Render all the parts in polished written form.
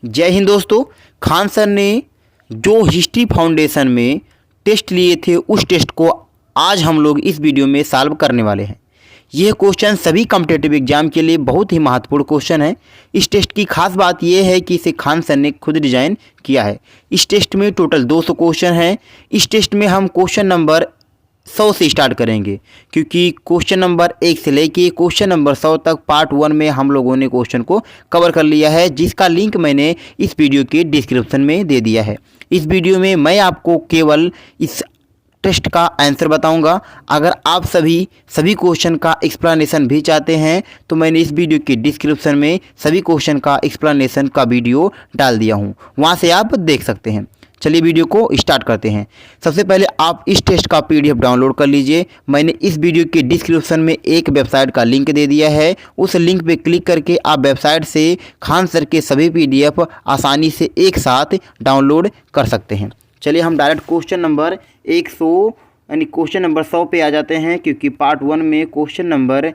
जय हिंद दोस्तों। खान सर ने जो हिस्ट्री फाउंडेशन में टेस्ट लिए थे उस टेस्ट को आज हम लोग इस वीडियो में सॉल्व करने वाले हैं। यह क्वेश्चन सभी कॉम्पिटिटिव एग्जाम के लिए बहुत ही महत्वपूर्ण क्वेश्चन है। इस टेस्ट की खास बात यह है कि इसे खान सर ने खुद डिजाइन किया है। इस टेस्ट में टोटल 200 क्वेश्चन हैं। इस टेस्ट में हम क्वेश्चन नंबर 100 से स्टार्ट करेंगे, क्योंकि क्वेश्चन नंबर 1 से लेके क्वेश्चन नंबर 100 तक पार्ट 1 में हम लोगों ने क्वेश्चन को कवर कर लिया है, जिसका लिंक मैंने इस वीडियो के डिस्क्रिप्शन में दे दिया है। इस वीडियो में मैं आपको केवल इस टेस्ट का आंसर बताऊंगा। अगर आप सभी क्वेश्चन का एक्सप्लेनेशन भी चाहते हैं तो मैंने इस वीडियो के डिस्क्रिप्शन में सभी क्वेश्चन का एक्सप्लेनेशन का वीडियो डाल दिया हूं, वहां से आप देख सकते हैं। चलिए वीडियो को स्टार्ट करते हैं। सबसे पहले आप इस टेस्ट का पीडीएफ डाउनलोड कर लीजिए। मैंने इस वीडियो के डिस्क्रिप्शन में एक वेबसाइट का लिंक दे दिया है। उस लिंक पे क्लिक करके आप वेबसाइट से खान सर के सभी पीडीएफ आसानी से एक साथ डाउनलोड कर सकते हैं। चलिए हम डायरेक्ट क्वेश्चन नंबर 100 यानी क्वेश्चन नंबर 100 पे आ जाते हैं, क्योंकि पार्ट 1 में क्वेश्चन नंबर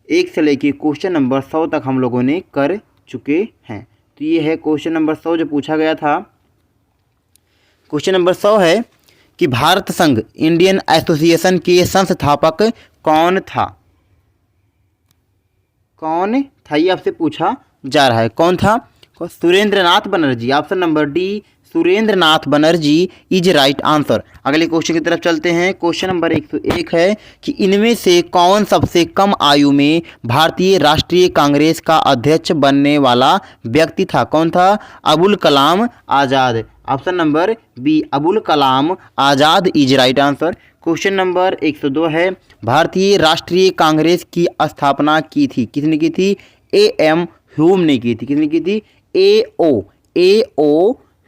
1 से लेके क्वेश्चन नंबर 100 तक हम लोगों ने कर चुके हैं। तो ये है क्वेश्चन नंबर 100 जो पूछा गया था। क्वेश्चन नंबर 100 है कि भारत संघ इंडियन एसोसिएशन के संस्थापक कौन था? कौन था ये आपसे पूछा जा रहा है। कौन था? Surendranath Banerjee. Option number D Surendranath Banerjee is right answer. अगले क्वेश्चन की तरफ चलते हैं। क्वेश्चन नंबर 101 है कि इनमें से कौन सबसे कम आयु में भारतीय राष्ट्रीय कांग्रेस का अध्यक्ष बनने वाला व्यक्ति था? कौन था? Abul Kalam Azad. Option number B Abul Kalam Azad is right answer. Question number 102 है भारतीय राष्ट्रीय कांग्रेस की स्थापना की थी? किसने की थी? A.M. ह्यूम ने की थी। किसने की थी? A.O.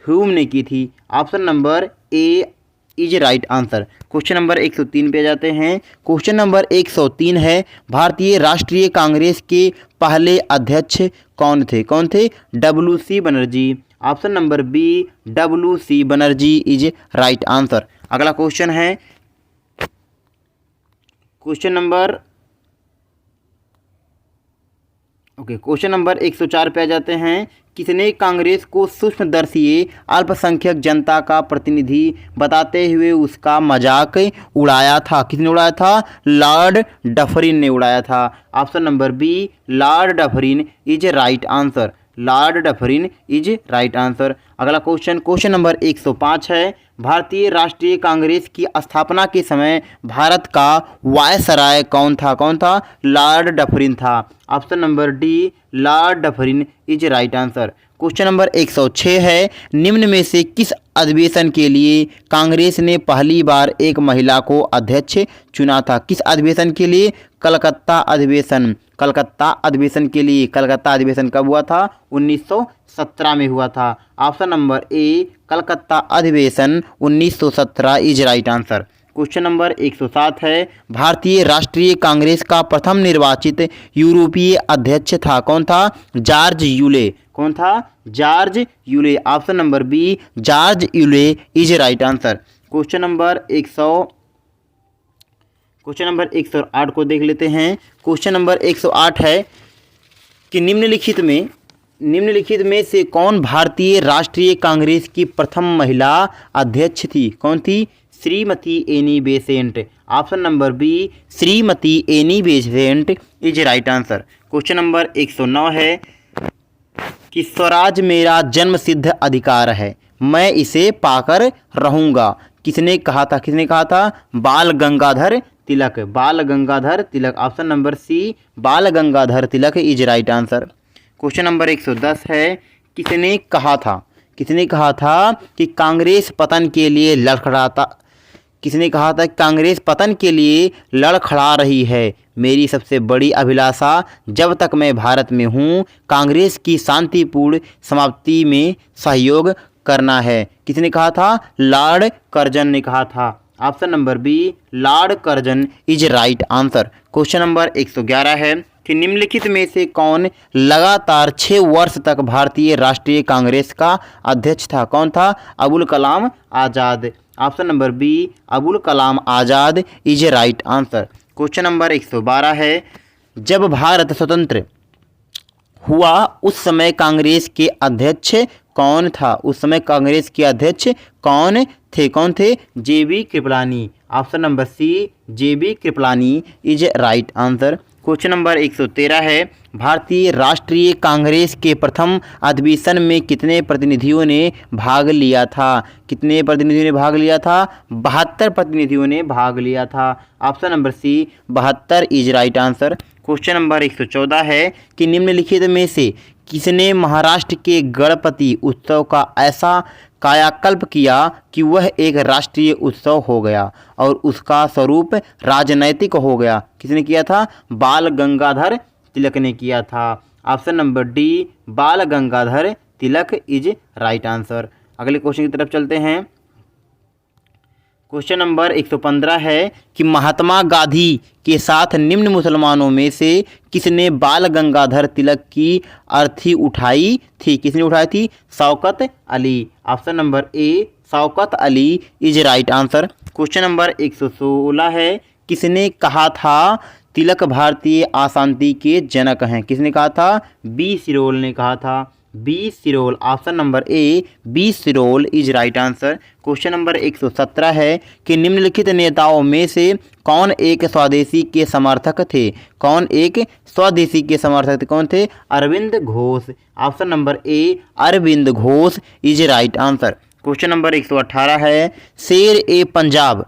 ह्यूम ने की थी। Option number A is right answer. Question number 103 पे जाते हैं। क्वेश्चन नंबर 103 है भारतीय राष्ट्रीय कांग्रेस के पहले अध्यक्ष कौन थे? कौन थे? WC Banerjee. Option number B WC Banerjee is right answer. अगला क्वेश्चन है क्वेश्चन नंबर 104 पे आ जाते हैं। किसने कांग्रेस को सूक्ष्मदर्शी अल्पसंख्यक जनता का प्रतिनिधि बताते हुए उसका मजाक उड़ाया था? किसने उड़ाया था? लॉर्ड डफरिन ने उड़ाया था। Option number B Lord Dufferin is right answer. Lord Dufferin is right answer. अगला क्वेश्चन नंबर 105 है भारतीय राष्ट्रीय कांग्रेस की स्थापना के समय भारत का वायसराय कौन था? कौन था? लॉर्ड डफरिन था। Option number D Lord Dufferin is right answer. Question number 106 है निम्न में से किस अधिवेशन के लिए कांग्रेस ने पहली बार एक महिला को अध्यक्ष चुना था? किस अधिवेशन के लिए? कलकत्ता अधिवेशन। कलकत्ता अधिवेशन के लिए। कलकत्ता अधिवेशन कब हुआ था? 1917 में हुआ था। ऑप्शन नंबर ए कलकत्ता अधिवेशन 1917 is right answer. Question number 107 है भारतीय राष्ट्रीय कांग्रेस का प्रथम निर्वाचित यूरोपीय अध्यक्ष था? कौन था? George Yule. कौन था? George Yule. Option number B George Yule is right answer. Question number 108 को देख लेते हैं। क्वेश्चन नंबर 108 है कि निम्नलिखित में से कौन भारतीय राष्ट्रीय कांग्रेस की प्रथम महिला अध्यक्ष थी? कौन थी? Shrimati Annie Besant. Option number B Shrimati Annie Besant is right answer. Question number 109 है कि स्वराज मेरा जन्मसिद्ध अधिकार है, मैं इसे पाकर रहूँगा। किसने कहा था? किसने कहा था? बाल Gangadhar Tilak. Bal Gangadhar Tilak. Option number C Bal Gangadhar Tilak is right answer. Question number 110 है किसने कहा था? किसने कहा था कि कांग्रेस पतन के लिए लड़खड़ाता? किसने कहा था कांग्रेस पतन के लिए लड़खड़ा रही है? मेरी सबसे बड़ी अभिलाषा जब तक मैं भारत में हूँ कांग्रेस की शांतिपूर्ण समाप्ति में सहयोग करना है। किसने कहा था? लॉर्ड कर्जन ने कहा था। Option number B Lord Curzon is right answer. Question number 111 है कि निम्नलिखित में से कौन लगातार 6 वर्ष तक भारतीय राष्ट्रीय कांग्रेस का अध्यक्ष था? कौन था? Abul Kalam Azad. Option number B Abul Kalam Azad is right answer. Question number 112 है जब भारत स्वतंत्र हुआ उस समय कांग्रेस के अध्यक्ष कौन था? उस समय कांग्रेस के अध्यक्ष कौन थे? JB Kripalani. Option number C JB Kripalani is right answer. Question number 113 है, भारतीय राष्ट्रीय कांग्रेस के प्रथम अधिवेशन में कितने प्रतिनिधियों ने भाग लिया था? कितने प्रतिनिधियों ने भाग लिया था? 72 प्रतिनिधियों ने भाग लिया था। Option number C 72 is right answer. Question number 114 है कि निम्नलिखित में से किसने महाराष्ट्र के गणपति उत्सव का ऐसा कायाकल्प किया कि वह एक राष्ट्रीय उत्सव हो गया और उसका स्वरूप राजनैतिक हो गया? किसने किया था? बाल गंगाधर तिलक ने किया था। ऑप्शन नंबर डी बाल Gangadhar Tilak is right answer. अगले क्वेश्चन की तरफ चलते हैं। क्वेश्चन नंबर 115 है कि महात्मा गांधी के साथ निम्न मुसलमानों में से किसने बाल गंगाधर तिलक की अर्थी उठाई थी? किसने उठाई थी? Shaukat Ali. Option number A Shaukat Ali is right answer. Question number 116 है, किसने कहा था तिलक भारतीय अशांति के जनक हैं? किसने कहा था? बी सिरोल ने कहा था। B Chirol. Option number A B Chirol is right answer. Question number 117 है कि निम्नलिखित नेताओं में से कौन एक स्वदेशी के समर्थक थे? कौन एक स्वदेशी के समर्थक थे? कौन थे? Arvind Ghosh. Option number A Arvind Ghosh is right answer. Question number 118 है, शेर ए पंजाब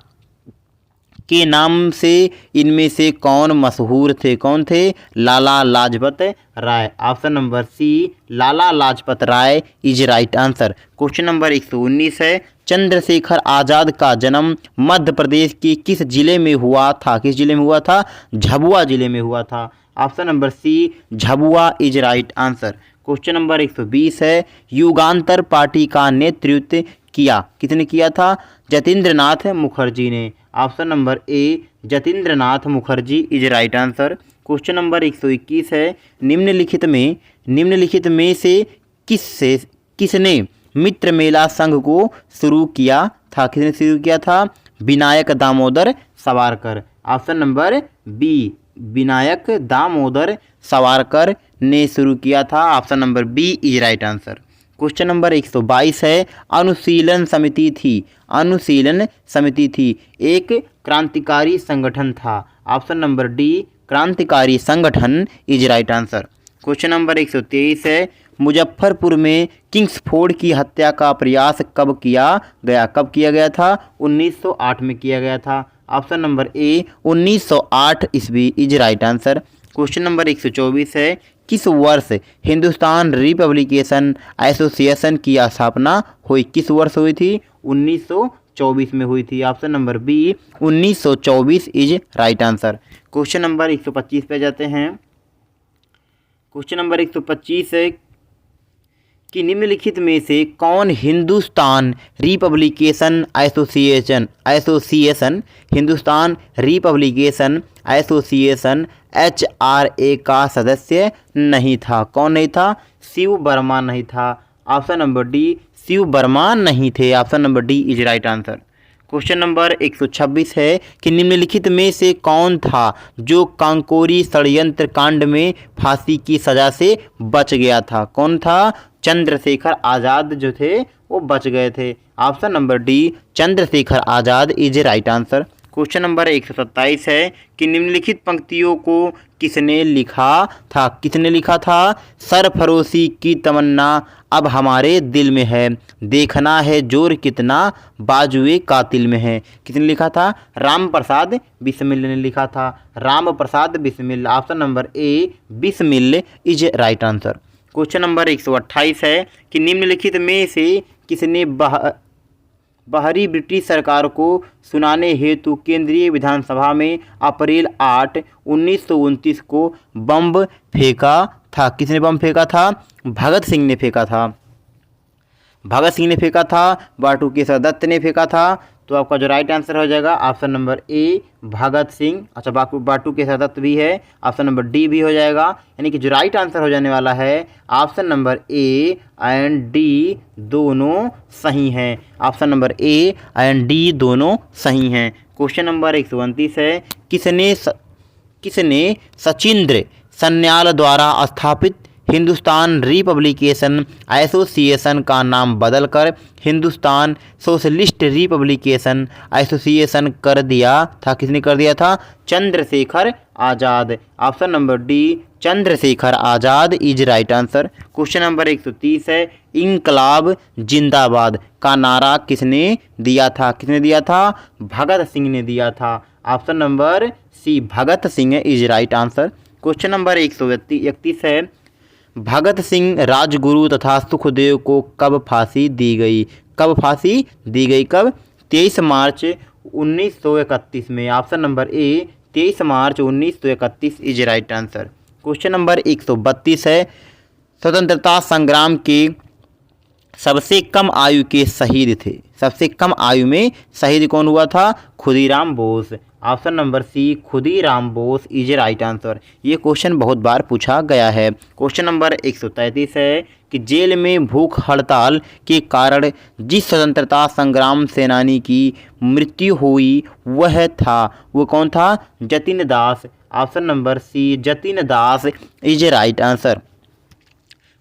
के नाम से इनमें से कौन मशहूर थे? कौन थे? Lala Lajpat Rai. Option number C Lala Lajpat Rai is right answer. Question number 119 है, चंद्रशेखर आज़ाद का जन्म मध्य प्रदेश के किस जिले में हुआ था? किस जिले में हुआ था? झाबुआ जिले में हुआ था। Option number C Jhabua is right answer. Question number 120 है, युगांतर पार्टी का नेतृत्व किया? किसने किया था? जतीन्द्रनाथ मुखर्जी ने। Option number A Jatindranath Mukherjee is right answer. Question number 121 है, निम्नलिखित में से किसने मित्र मेला संघ को शुरू किया था? किसने शुरू किया था? Vinayak Damodar Savarkar. Option number B Vinayak Damodar Savarkar ने शुरू किया था। Option number B is right answer. Question number 122 है, अनुशीलन समिति थी एक क्रांतिकारी संगठन था? ऑप्शन नंबर डी क्रांतिकारी संगठन is right answer. Question number 123 है, मुजफ्फरपुर में किंग्सफोर्ड की हत्या का प्रयास कब किया गया था? 1908 में किया गया था। ऑप्शन नंबर ए 1908 ईस्वी is right answer. Question number 124 है, किस वर्ष हिंदुस्तान रिपब्लिकेशन एसोसिएशन की स्थापना हुई? किस वर्ष हुई थी? 1924 में हुई थी। Option number B 1924 is right answer. Question number 125 पे जाते हैं। क्वेश्चन नंबर 125 है कि निम्नलिखित में से कौन हिंदुस्तान रिपब्लिकेशन एसोसिएशन HRA का सदस्य नहीं था? कौन नहीं था? शिव वर्मा नहीं था। Option number D Shiv Verma नहीं थे। Option number D is right answer. Question number 126 है कि निम्नलिखित में से कौन था जो कांकोरी षड्यंत्र कांड में फांसी की सजा से बच गया था? कौन था? चंद्रशेखर आज़ाद जो थे वो बच गए थे। Option number D Chandrashekhar Azad is right answer. Question number 127 है कि निम्नलिखित पंक्तियों को किसने लिखा था? किसने लिखा था? सरफरोशी की तमन्ना अब हमारे दिल में है, देखना है जोर कितना बाजुए कातिल में है। किसने लिखा था? राम प्रसाद बिस्मिल ने लिखा था। Ram Prasad Bismil. Option number A Bismil is right answer. Question number 128 है कि निम्नलिखित में से किसने बाहरी ब्रिटिश सरकार को सुनाने हेतु केंद्रीय विधानसभा में अप्रैल 8, 1929 को बम फेंका था? किसने बम फेंका था? भगत सिंह ने फेंका था। भगत सिंह ने फेंका था, बाटू केशव दत्त ने फेंका था। तो आपका जो राइट आंसर हो जाएगा ऑप्शन नंबर ए भगत सिंह। अच्छा, बाटू केशव दत्त भी है, ऑप्शन नंबर डी भी हो जाएगा। यानी कि जो राइट आंसर हो जाने वाला है option number A and D दोनों सही हैं। Option number A and D दोनों सही हैं। क्वेश्चन नंबर 129 है, किसने सचिंद्र सन्याल द्वारा स्थापित हिंदुस्तान रिपब्लिकेशन एसोसिएशन का नाम बदलकर हिंदुस्तान सोशलिस्ट रिपब्लिकेशन एसोसिएशन कर दिया था। किसने कर दिया था? Chandrashekhar Azad. Option number D Chandrashekhar Azad is right answer. Question number 130 है, इंकलाब जिंदाबाद का नारा किसने दिया था? किसने दिया था? भगत सिंह ने दिया था। Option number C Bhagat Singh is right answer. Question number 131 है, भगत सिंह राजगुरु तथा सुखदेव को कब फांसी दी गई? कब फांसी दी गई? कब? 23 मार्च 1931 में। Option number A 23 March 1931 is right answer. Question number 132 है, स्वतंत्रता संग्राम के सबसे कम आयु के शहीद थे। सबसे कम आयु में शहीद कौन हुआ था? Khudiram Bose. Option number C Khudiram Bose is right answer. ये क्वेश्चन बहुत बार पूछा गया है। क्वेश्चन नंबर 133 है कि जेल में भूख हड़ताल के कारण जिस स्वतंत्रता संग्राम सेनानी की मृत्यु हुई वह था, वो कौन था? Jatin Das. Option number C Jatin Das is right answer.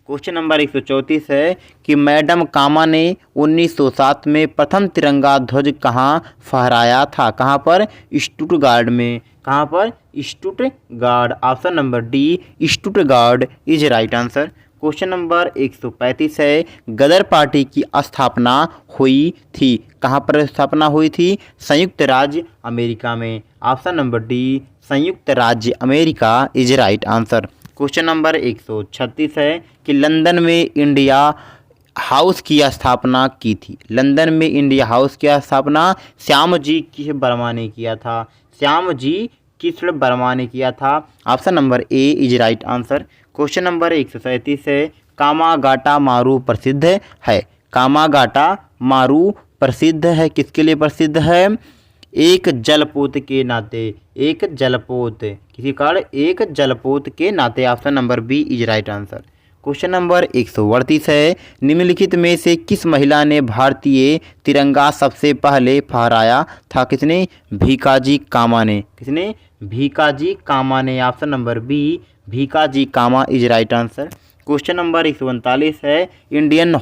Question number 134 है कि मैडम कामा ने 1907 में प्रथम तिरंगा ध्वज कहाँ फहराया था? कहाँ पर? स्टुटगार्ड में। कहाँ पर? Stuttgart. Option number D Stuttgart is right answer. Question number 135 है, गदर पार्टी की स्थापना हुई थी। कहाँ पर स्थापना हुई थी? संयुक्त राज्य अमेरिका में। ऑप्शन नंबर डी संयुक्त राज्य America is right answer. Question number 136 है कि लंदन में इंडिया हाउस की स्थापना की थी। लंदन में इंडिया हाउस की स्थापना श्यामजी कृष्ण वर्मा ने किया था। श्यामजी कृष्ण वर्मा ने किया था। Option number A is right answer. Question number 137 है, कामागाटा मारू प्रसिद्ध है। कामागाटा मारू प्रसिद्ध है, किसके लिए प्रसिद्ध है? एक जलपोत के नाते। एक जलपोत, किसी कारण एक जलपोत के नाते। Option number B is right answer. Question number 138 है, निम्नलिखित में से किस महिला ने भारतीय तिरंगा सबसे पहले फहराया था? किसने? भीकाजी कामा ने। किसने? भीकाजी कामा ने। Option number B Bhikaji Cama is right answer. Question number 139 है, इंडियन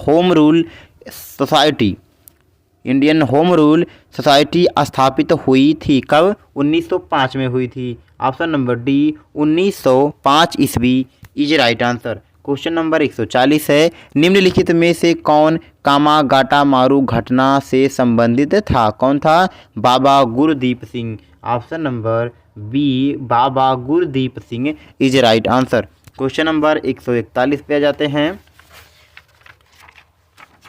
होम रूल सोसाइटी स्थापित हुई थी कब? 1905 में हुई थी। ऑप्शन नंबर डी 1905 ईस्वी is right answer. Question number 140 है, निम्नलिखित में से कौन कामागाटा मारू घटना से संबंधित था? कौन था? Baba Gurdeep Singh. Option number B Baba Gurdeep Singh is right answer. Question number 141 पे आ जाते हैं।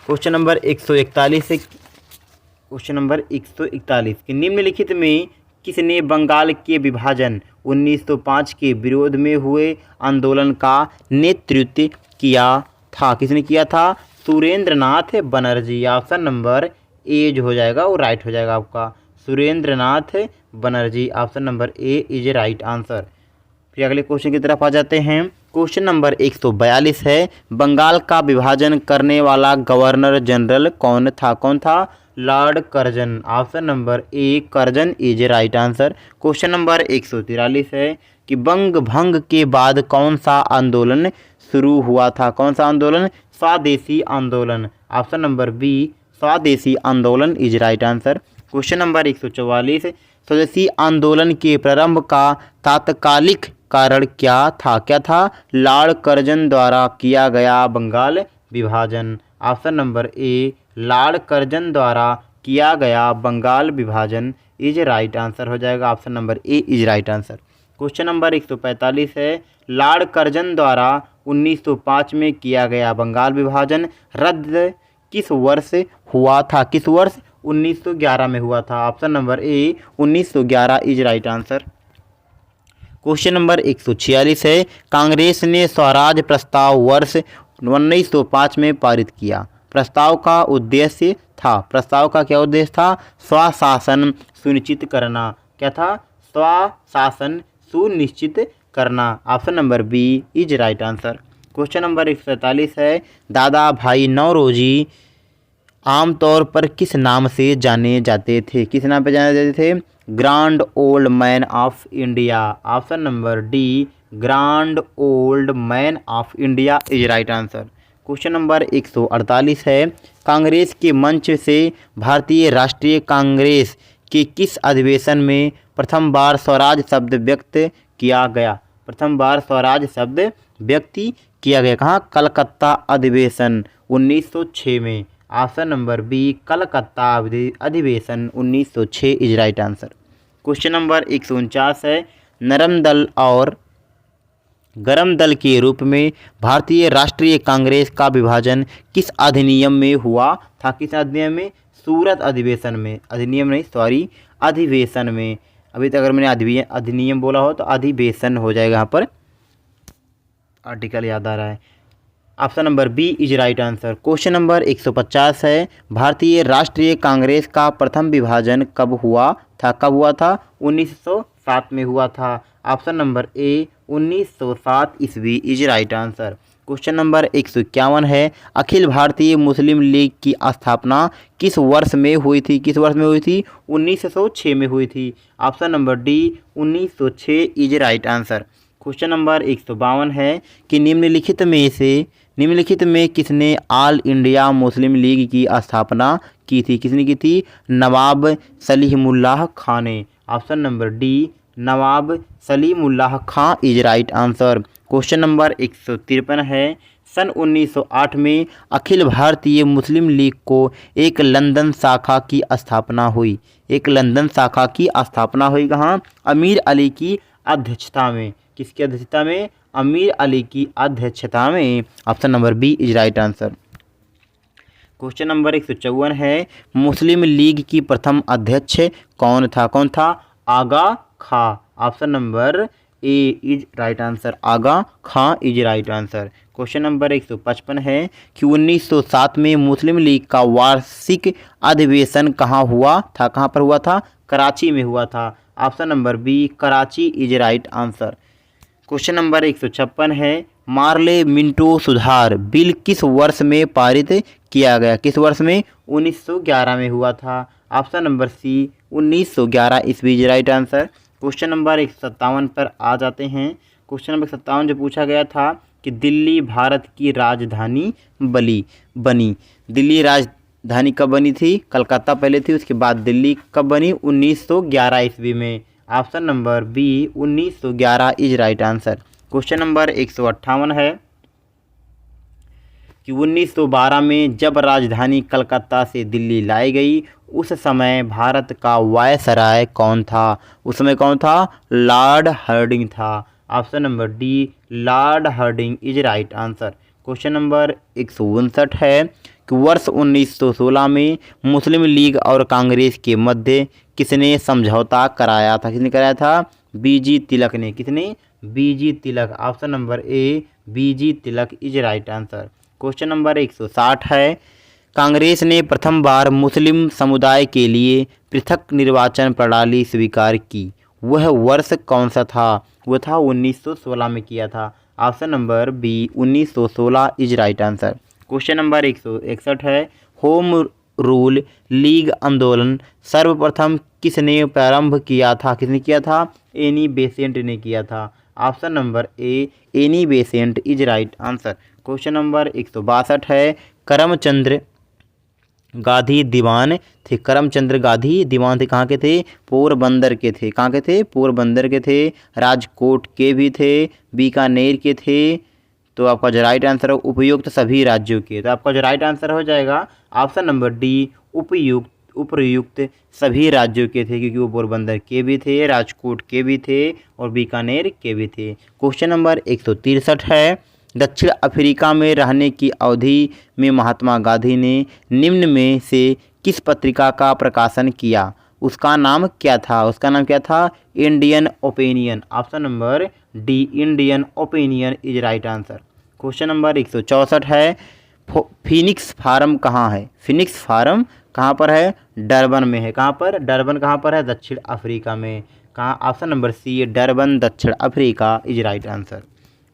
क्वेश्चन नंबर 141 कि निम्नलिखित में किसने बंगाल के विभाजन 1905 के विरोध में हुए आंदोलन का नेतृत्व किया था? किसने किया था? सुरेंद्रनाथ बनर्जी। ऑप्शन नंबर ए जो हो जाएगा वो राइट हो जाएगा आपका, Surendranath Banerjee. Option number A is right answer. फिर अगले क्वेश्चन की तरफ आ जाते हैं। क्वेश्चन नंबर 142 है, बंगाल का विभाजन करने वाला गवर्नर जनरल कौन था? कौन था? Lord Curzon. Option number A Curzon is right answer. Question number 143 है कि बंग भंग के बाद कौन सा आंदोलन शुरू हुआ था? कौन सा आंदोलन? स्वदेशी आंदोलन। ऑप्शन नंबर बी स्वदेशी आंदोलन is right answer. Question number 144, स्वदेशी आंदोलन के प्रारंभ का तात्कालिक कारण क्या था? क्या था? लॉर्ड कर्जन द्वारा किया गया बंगाल विभाजन। ऑप्शन नंबर ए लॉर्ड कर्जन द्वारा किया गया बंगाल विभाजन इज राइट आंसर हो जाएगा। Option number A is right answer. Question number 145 है, लॉर्ड कर्जन द्वारा 1905 में किया गया बंगाल विभाजन रद्द किस वर्ष हुआ था? किस वर्ष? 1911 में हुआ था। Option number A 1911 is right answer. Question number 146 है, कांग्रेस ने स्वराज प्रस्ताव वर्ष 1905 में पारित किया। प्रस्ताव का उद्देश्य था? प्रस्ताव का क्या उद्देश्य था? स्वशासन सुनिश्चित करना। क्या था? स्वशासन सुनिश्चित करना। Option number B is right answer. Question number 147 है, दादा भाई नौरोजी आमतौर पर किस नाम से जाने जाते थे? किस नाम पर जाने जाते थे? Grand old man of India. Option number D grand old man of India is right answer. Question number 148 है, कांग्रेस के मंच से भारतीय राष्ट्रीय कांग्रेस के किस अधिवेशन में प्रथम बार स्वराज शब्द व्यक्त किया गया? प्रथम बार स्वराज शब्द व्यक्त किया गया कहाँ? कलकत्ता अधिवेशन 1906 में। ऑप्शन नंबर बी कलकत्ता अधिवेशन 1906 is right answer. Question number 149 है, नरम दल और गरम दल के रूप में भारतीय राष्ट्रीय कांग्रेस का विभाजन किस अधिनियम में हुआ था? किस अधिनियम में? सूरत अधिवेशन में। अधिनियम नहीं, सॉरी, अधिवेशन में। अभी तक अगर मैंने अधिनियम बोला हो तो अधिवेशन हो जाएगा, यहाँ पर आर्टिकल याद आ रहा है। Option number B is right answer. Question number 150 है, भारतीय राष्ट्रीय कांग्रेस का प्रथम विभाजन कब हुआ था? कब हुआ था? 1907 में हुआ था। ऑप्शन नंबर ए 1907 ईस्वी is right answer. Question number 151 है, अखिल भारतीय मुस्लिम लीग की स्थापना किस वर्ष में हुई थी? किस वर्ष में हुई थी? 1906 में हुई थी। Option number D 1906 is right answer. Question number 152 है कि निम्नलिखित में किसने ऑल इंडिया मुस्लिम लीग की स्थापना की थी? किसने की थी? नवाब सलीमुल्लाह खां ने। Option number D Nawab Salimullah Khan is right answer. Question number 153 है, सन 1908 में अखिल भारतीय मुस्लिम लीग को एक लंदन शाखा की स्थापना हुई। एक लंदन शाखा की स्थापना हुई कहाँ? अमीर अली की अध्यक्षता में। किसकी अध्यक्षता में? अमीर अली की अध्यक्षता में। Option number B is right answer. Question number 154 है, मुस्लिम लीग की प्रथम अध्यक्ष कौन था? कौन था? Agha Khan. Option number A is right answer. Agha Khan is right answer. Question number 155 है कि 1907 में मुस्लिम लीग का वार्षिक अधिवेशन कहाँ हुआ था? कहाँ पर हुआ था? कराची में हुआ था। Option number B Karachi is right answer. Question number 156 है, मार्ले मिंटो सुधार बिल किस वर्ष में पारित किया गया? किस वर्ष में? 1911 में हुआ था। ऑप्शन नंबर सी 1911 ईस्वी is right answer. Question number 157 पर आ जाते हैं। क्वेश्चन नंबर 157 जो पूछा गया था कि दिल्ली भारत की राजधानी बनी। दिल्ली राजधानी कब बनी थी? कलकत्ता पहले थी, उसके बाद दिल्ली कब बनी? 1911 ईस्वी में। Option number B 1911 is right answer. Question number 158 है कि 1912 में जब राजधानी कलकत्ता से दिल्ली लाई गई उस समय भारत का वायसराय कौन था? उस समय कौन था? लॉर्ड हार्डिंग था। Option number D Lord Hardinge is right answer. Question number 159 है कि वर्ष 1916 में मुस्लिम लीग और कांग्रेस के मध्य किसने समझौता कराया था? किसने कराया था? बीजी तिलक ने। किसने? B G Tilak. Option number A B G Tilak is right answer. Question number 160 है, कांग्रेस ने प्रथम बार मुस्लिम समुदाय के लिए पृथक निर्वाचन प्रणाली स्वीकार की, वह वर्ष कौन सा था? वह था 1916 में किया था। Option number B 1916 is right answer. Question number 161 है, होम रूल लीग आंदोलन सर्वप्रथम किसने प्रारंभ किया था? किसने किया था? एनी बेसेंट ने किया था। Option number A any Besant is right answer. Question number 162 है, करमचंद्र गांधी दीवान थे। करमचंद्र गांधी दीवान थे, कहाँ के थे? पोरबंदर के थे। कहाँ के थे? पोरबंदर के थे। राजकोट के भी थे, बीकानेर के थे। तो आपका जो राइट आंसर है उपयुक्त सभी राज्यों के। तो आपका जो राइट आंसर हो जाएगा ऑप्शन नंबर डी उपयुक्त सभी राज्यों के थे, क्योंकि वो पोरबंदर के भी थे, राजकोट के भी थे और बीकानेर के भी थे। क्वेश्चन नंबर 163 है, दक्षिण अफ्रीका में रहने की अवधि में महात्मा गांधी ने निम्न में से किस पत्रिका का प्रकाशन किया? उसका नाम क्या था? उसका नाम क्या था? Indian opinion. Option number D Indian opinion is right answer. Question number 164 है, फिनिक्स फार्म कहाँ है? फिनिक्स फार्म कहाँ पर है? डरबन में है। कहाँ पर? डरबन कहाँ पर है? दक्षिण अफ्रीका में। कहाँ? ऑप्शन नंबर सी डरबन दक्षिण Africa is right answer.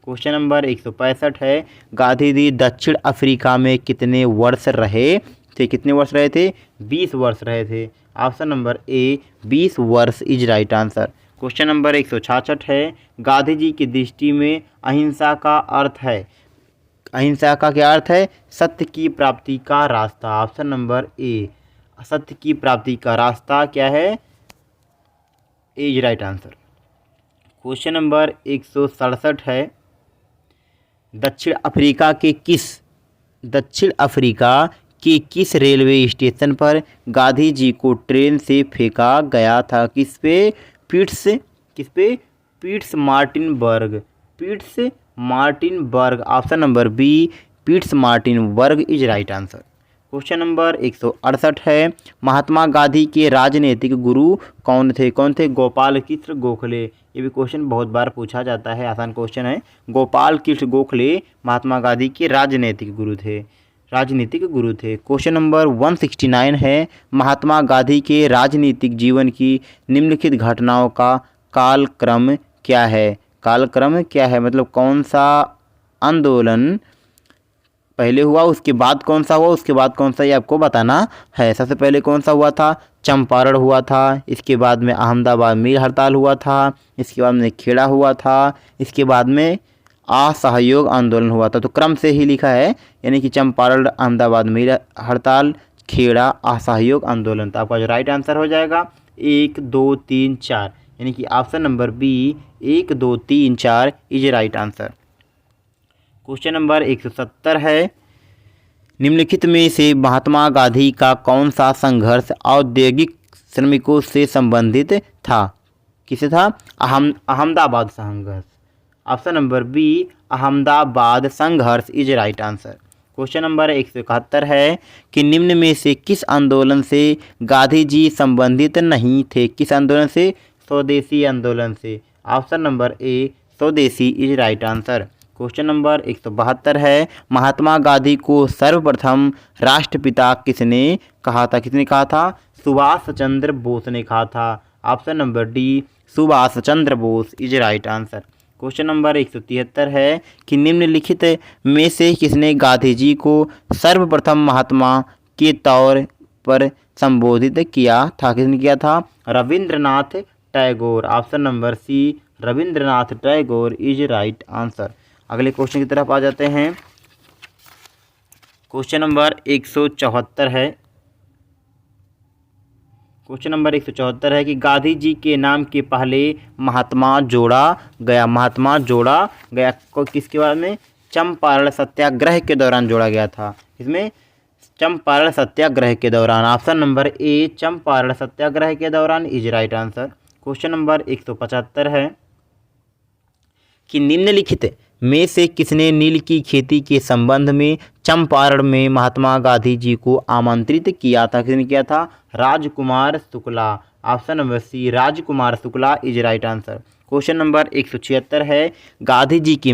Question number 165 है, गांधी जी दक्षिण अफ्रीका में कितने वर्ष रहे थे? कितने वर्ष रहे थे? 20 वर्ष रहे थे। ऑप्शन नंबर ए 20 वर्ष is right answer. Question number 166 है, गांधी जी की दृष्टि में अहिंसा का अर्थ है, अहिंसा का क्या अर्थ है? सत्य की प्राप्ति का रास्ता। ऑप्शन नंबर ए, सत्य की प्राप्ति का रास्ता क्या है? A is right answer. Question number 167 है, दक्षिण अफ्रीका के किस रेलवे स्टेशन पर गांधी जी को ट्रेन से फेंका गया था? किस पे? Pietermaritzburg. Option number B, Pietermaritzburg is right answer. Question number 168 है, महात्मा गांधी के राजनीतिक गुरु कौन थे? गोपाल कृष्ण गोखले। ये भी क्वेश्चन बहुत बार पूछा जाता है, आसान क्वेश्चन है। गोपाल कृष्ण गोखले महात्मा गांधी के राजनीतिक गुरु थे। क्वेश्चन नंबर 169 है, महात्मा गांधी के राजनीतिक जीवन की निम्नलिखित घटनाओं का कालक्रम क्या है? मतलब कौन सा आंदोलन पहले हुआ, उसके बाद कौन सा हुआ, उसके बाद कौन सा, ये आपको बताना है। सबसे पहले कौन सा हुआ था? चंपारण हुआ था। इसके बाद में अहमदाबाद मिल हड़ताल हुआ था। इसके बाद में खेड़ा हुआ था। इसके बाद में असहयोग आंदोलन हुआ था। तो क्रम से ही लिखा है, यानी कि चंपारण, अहमदाबाद मिल हड़ताल, खेड़ा, असहयोग आंदोलन। तो आपका जो राइट आंसर हो जाएगा 1, 2, 3, 4, यानी कि option number B 1, 2, 3, 4 is right answer. Question number 170 है, निम्नलिखित में से महात्मा गांधी का कौन सा संघर्ष औद्योगिक श्रमिकों से संबंधित था? किसे था? अहमदाबाद संघर्ष। ऑप्शन नंबर बी, अहमदाबाद संघर्ष is right answer. Question number 171 है कि निम्न में से किस आंदोलन से गांधी जी संबंधित नहीं थे? किस आंदोलन से? स्वदेशी आंदोलन से। ऑप्शन नंबर ए, स्वदेशी is right answer. Question number 172 है, महात्मा गांधी को सर्वप्रथम राष्ट्रपिता किसने कहा था? सुभाष चंद्र बोस ने कहा था। Option number D, Subhash Chandra Bose is right answer. Question number 173 है कि निम्नलिखित में से किसने गांधी जी को सर्वप्रथम महात्मा के तौर पर संबोधित किया था? किसने किया था? Rabindranath Tagore. Option number C, Rabindranath Tagore is right answer. अगले क्वेश्चन की तरफ आ जाते हैं। क्वेश्चन नंबर 174 है। क्वेश्चन नंबर 174 है कि गांधी जी के नाम के पहले महात्मा जोड़ा गया को किसके बारे में? चंपारण सत्याग्रह के दौरान जोड़ा गया था। इसमें चंपारण सत्याग्रह के दौरान। ऑप्शन नंबर ए, चंपारण सत्याग्रह के दौरान is right answer. Question number 175 है कि निम्नलिखित में से किसने नील की खेती के संबंध में चंपारण में महात्मा गांधी जी को आमंत्रित किया था? किसने किया था? Rajkumar Shukla. Option number C, Rajkumar Shukla is right answer. Question number 176 है, गांधी जी की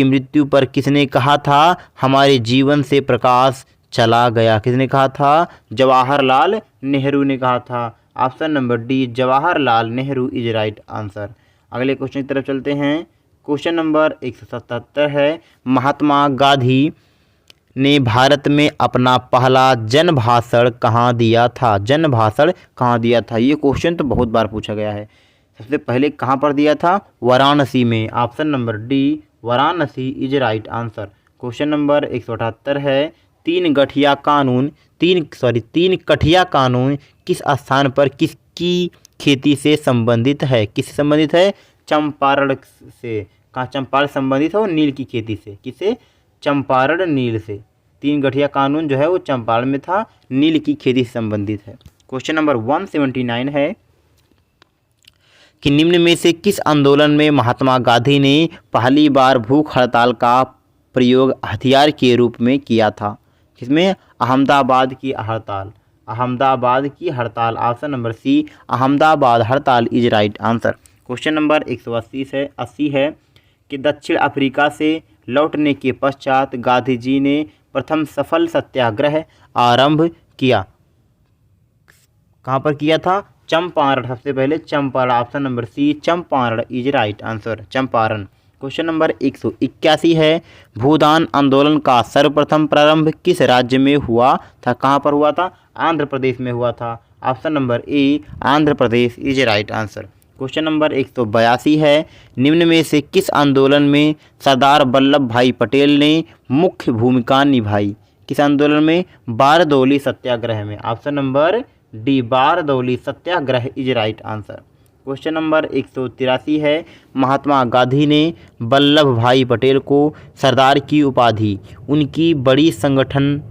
मृत्यु पर किसने कहा था हमारे जीवन से प्रकाश चला गया? किसने कहा था? जवाहरलाल नेहरू ने कहा था। Option number D, Jawaharlal Nehru is right answer. अगले क्वेश्चन की तरफ चलते हैं। क्वेश्चन नंबर 177 है, महात्मा गांधी ने भारत में अपना पहला जन भाषण कहाँ दिया था? ये क्वेश्चन तो बहुत बार पूछा गया है। सबसे पहले कहाँ पर दिया था? वाराणसी में। Option number D, Varanasi is right answer. Question number 178 है, तीन कठिया कानून किस स्थान पर किसकी खेती से संबंधित है? किससे संबंधित है? चंपारण से। कहाँ चंपारण संबंधित है? वो नील की खेती से। किसे? चंपारण, नील से। तीन गठिया कानून जो है वो चंपारण में था, नील की खेती से संबंधित है। क्वेश्चन नंबर 179 है कि निम्न में से किस आंदोलन में महात्मा गांधी ने पहली बार भूख हड़ताल का प्रयोग हथियार के रूप में किया था? किसमें? अहमदाबाद की हड़ताल। ऑप्शन नंबर सी, अहमदाबाद हड़ताल is right answer. Question number 180 है कि दक्षिण अफ्रीका से लौटने के पश्चात गांधी जी ने प्रथम सफल सत्याग्रह आरंभ किया। कहाँ पर किया था? चंपारण। सबसे पहले Champaran. Option number C, Champaran is right answer. Champaran. Question number 181 है, भूदान आंदोलन का सर्वप्रथम प्रारंभ किस राज्य में हुआ था? कहाँ पर हुआ था? आंध्र प्रदेश में हुआ था। Option number A Andhra Pradesh is right answer. Question number 182 है, निम्न में से किस आंदोलन में सरदार वल्लभ भाई पटेल ने मुख्य भूमिका निभाई? किस आंदोलन में? बारदौली सत्याग्रह में। Option number D Bardoli Satyagraha is right answer. Question number 183 है, महात्मा गांधी ने वल्लभ भाई पटेल को सरदार की उपाधि उनकी बड़ी संगठन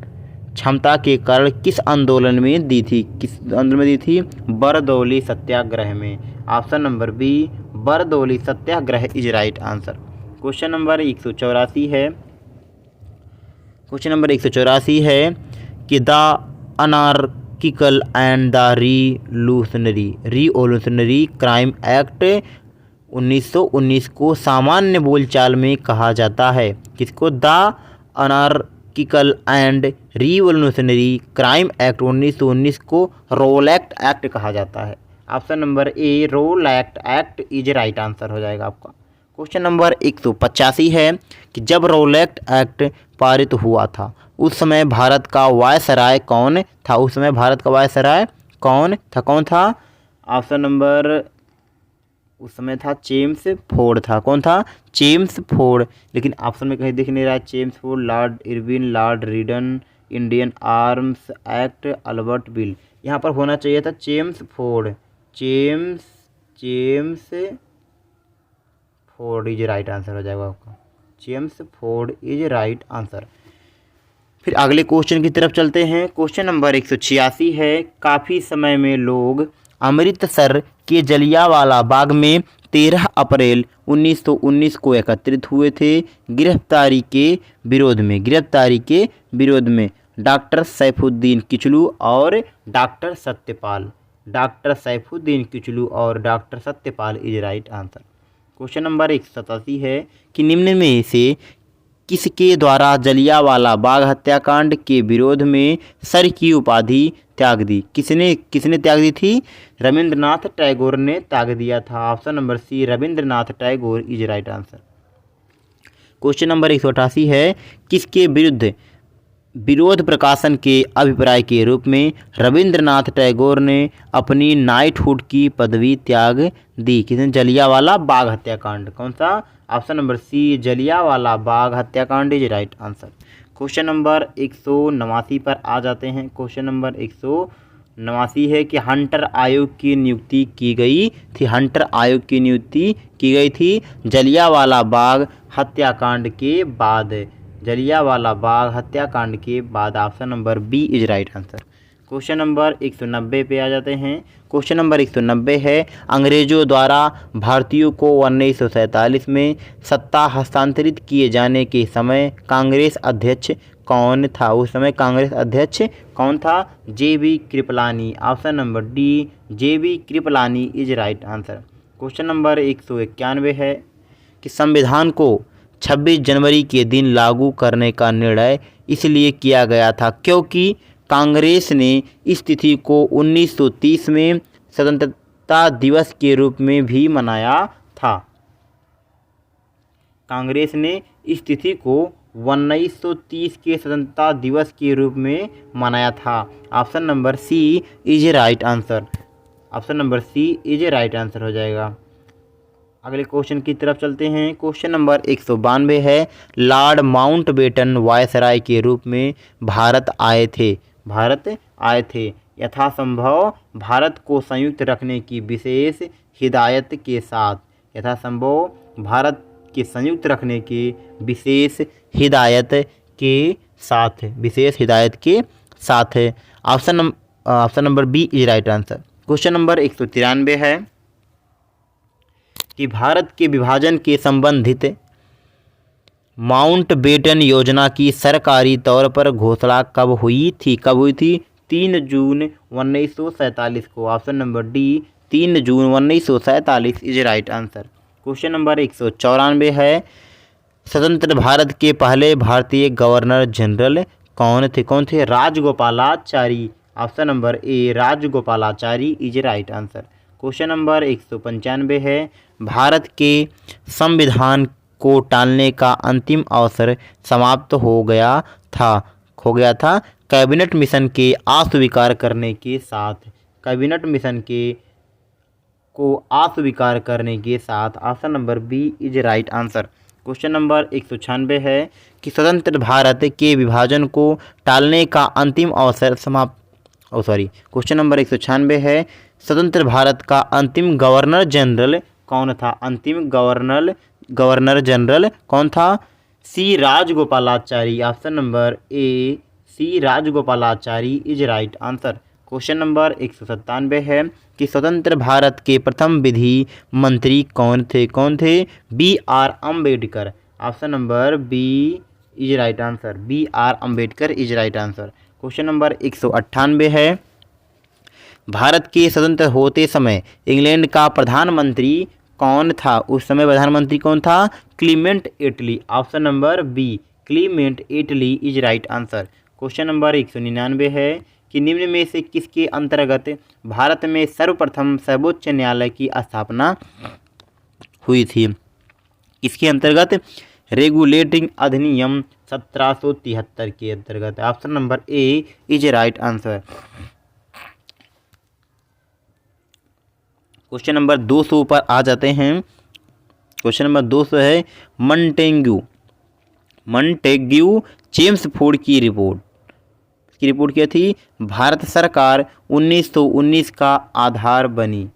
क्षमता के कारण किस आंदोलन में दी थी? किस आंदोलन में दी थी? बारदौली सत्याग्रह में। Option number B Bardoli Satyagraha is right answer. Question number 184 है, क्वेश्चन नंबर 184 है कि the anarchical and the revolutionary crime act 1919 को सामान्य बोलचाल में कहा जाता है। किसको? The anarchical and revolutionary crime act 1919 को रोलैक्ट एक्ट कहा जाता है। Option number A Rowlatt act is right answer हो जाएगा आपका। क्वेश्चन नंबर 185 है कि जब रोलैक्ट एक्ट पारित हुआ था उस समय भारत का वायसराय कौन था? उस समय भारत का वायसराय कौन था? कौन था? ऑप्शन नंबर उस समय था जेम्स फोर्ड था। कौन था? James Ford. लेकिन ऑप्शन में कहीं दिख नहीं रहा है James Ford, Lord Irwin, Lord Reading, Indian arms act, Albert bill. यहाँ पर होना चाहिए था James Ford. James Ford is right answer हो जाएगा आपका। James Ford is right answer. फिर अगले क्वेश्चन की तरफ चलते हैं। क्वेश्चन नंबर 186 है, काफ़ी समय में लोग अमृतसर के जलियांवाला बाग में 13 अप्रैल 1919 को एकत्रित हुए थे गिरफ्तारी के विरोध में डॉक्टर सैफुद्दीन किचलू और डॉक्टर सत्यपाल। डॉक्टर सैफुद्दीन किचलू और doctor Satyapal is right answer. Question number 187 है कि निम्न में से किसके द्वारा जलियांवाला बाग हत्याकांड के विरोध में सर की उपाधि त्याग दी? किसने त्याग दी थी? रविंद्रनाथ टैगोर ने त्याग दिया था। Option number C Rabindranath Tagore is right answer. Question number 188 है, किसके विरोध प्रकाशन के अभिप्राय के रूप में रविंद्रनाथ टैगोर ने अपनी नाइटहुड की पदवी त्याग दी? किसने? जलियांवाला बाग हत्याकांड। कौन सा? ऑप्शन नंबर सी जलियांवाला बाग हत्याकांड is right answer. Question number 189 पर आ जाते हैं। क्वेश्चन नंबर 189 है कि हंटर आयोग की नियुक्ति की गई थी। हंटर आयोग की नियुक्ति की गई थी जलियांवाला बाग हत्याकांड के बाद। जलियांवाला बाग हत्याकांड के बाद। Option number B is right answer. Question number 190 पे आ जाते हैं। क्वेश्चन नंबर 190 है, अंग्रेजों द्वारा भारतीयों को 1947 में सत्ता हस्तांतरित किए जाने के समय कांग्रेस अध्यक्ष कौन था? उस समय कांग्रेस अध्यक्ष कौन था? JB. Kripalani. Option number D JB. Kripalani is right answer. Question number 191 है कि संविधान को 26 जनवरी के दिन लागू करने का निर्णय इसलिए किया गया था क्योंकि कांग्रेस ने इस तिथि को 1930 में स्वतंत्रता दिवस के रूप में भी मनाया था। कांग्रेस ने इस तिथि को 1930 के स्वतंत्रता दिवस के रूप में मनाया था। Option number C is right answer. Option number C is right answer हो जाएगा। अगले क्वेश्चन की तरफ चलते हैं। क्वेश्चन नंबर 192 है, लॉर्ड माउंटबेटन वायसराय के रूप में भारत आए थे यथासंभव भारत को संयुक्त रखने की विशेष हिदायत के साथ। यथासंभव भारत के संयुक्त रखने की विशेष हिदायत के साथ। Option number B is right answer. Question number 193 है कि भारत के विभाजन के संबंधित माउंटबेटन योजना की सरकारी तौर पर घोषणा कब हुई थी? 3 जून 1947 को। Option number D 3 June 1947 is right answer. Question number 194 है, स्वतंत्र भारत के पहले भारतीय गवर्नर जनरल कौन थे? Rajagopalachari. Option number A Rajagopalachari is right answer. Question number 195 है, भारत के संविधान को टालने का अंतिम अवसर समाप्त हो गया था कैबिनेट मिशन के अस्वीकार करने के साथ। कैबिनेट मिशन को अस्वीकार करने के साथ। Option number B is right answer. Question number 196 है कि स्वतंत्र भारत के विभाजन को टालने का अंतिम अवसर क्वेश्चन नंबर 196 है, स्वतंत्र भारत का अंतिम गवर्नर जनरल कौन था? अंतिम गवर्नर जनरल कौन था? C Rajagopalachari. Option number A C Rajagopalachari is right answer. Question number 197 है कि स्वतंत्र भारत के प्रथम विधि मंत्री कौन थे? B R Ambedkar. Option number B is right answer. B R Ambedkar is right answer. Question number 198 है, भारत के स्वतंत्र होते समय इंग्लैंड का प्रधानमंत्री कौन था? उस समय प्रधानमंत्री कौन था? Clement Attlee. Option number B Clement Attlee is right answer. Question number 199 है कि निम्न में से किसके अंतर्गत भारत में सर्वप्रथम सर्वोच्च न्यायालय की स्थापना हुई थी? इसके अंतर्गत रेगुलेटिंग अधिनियम 1773 के अंतर्गत। Option number A is right answer. Question number 200 पर आ जाते हैं। क्वेश्चन नंबर 200 है मॉन्टेग्यू चेम्सफोर्ड की रिपोर्ट। की रिपोर्ट क्या थी? भारत सरकार 1919 का आधार बनी।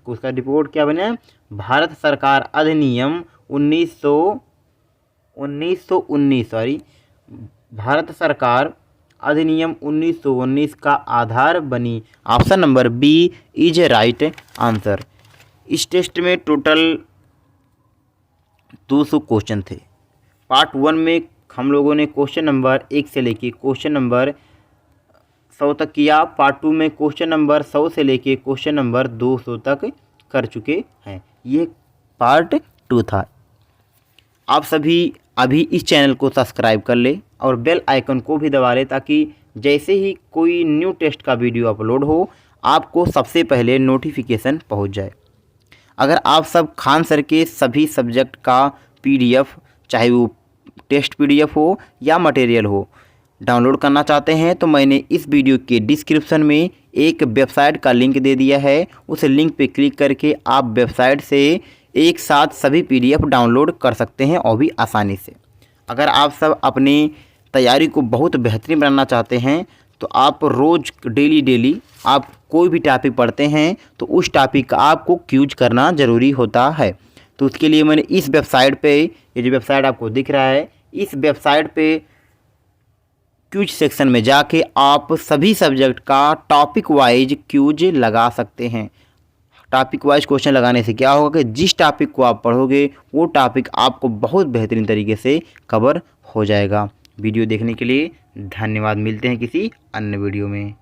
उसका रिपोर्ट क्या बना? भारत सरकार अधिनियम 1919 भारत सरकार अधिनियम 1919 का आधार बनी। Option number B is right answer. इस टेस्ट में टोटल 200 क्वेश्चन थे। पार्ट 1 में हम लोगों ने क्वेश्चन नंबर 1 से लेके क्वेश्चन नंबर 100 तक किया। पार्ट 2 में क्वेश्चन नंबर 100 से लेके क्वेश्चन नंबर 200 तक कर चुके हैं। ये पार्ट 2 था। आप सभी अभी इस चैनल को सब्सक्राइब कर ले और बेल आइकन को भी दबा ले, ताकि जैसे ही कोई न्यू टेस्ट का वीडियो अपलोड हो आपको सबसे पहले नोटिफिकेशन पहुंच जाए। अगर आप सब खान सर के सभी सब्जेक्ट का PDF, चाहे वो टेस्ट PDF हो या मटेरियल हो, डाउनलोड करना चाहते हैं तो मैंने इस वीडियो के डिस्क्रिप्शन में एक वेबसाइट का लिंक दे दिया है। उस लिंक पे क्लिक करके आप वेबसाइट से एक साथ सभी PDF डाउनलोड कर सकते हैं और भी आसानी से। अगर आप सब अपनी तैयारी को बहुत बेहतरीन बनाना चाहते हैं तो आप रोज़ डेली आप कोई भी टॉपिक पढ़ते हैं तो उस टॉपिक का आपको क्यूज करना ज़रूरी होता है। तो उसके लिए मैंने इस वेबसाइट पे, ये जो वेबसाइट आपको दिख रहा है, इस वेबसाइट पे क्यूज सेक्शन में जाके आप सभी सब्जेक्ट का टॉपिक वाइज क्यूज लगा सकते हैं। टॉपिक वाइज क्वेश्चन लगाने से क्या होगा कि जिस टॉपिक को आप पढ़ोगे वो टॉपिक आपको बहुत बेहतरीन तरीके से कवर हो जाएगा। वीडियो देखने के लिए धन्यवाद। मिलते हैं किसी अन्य वीडियो में।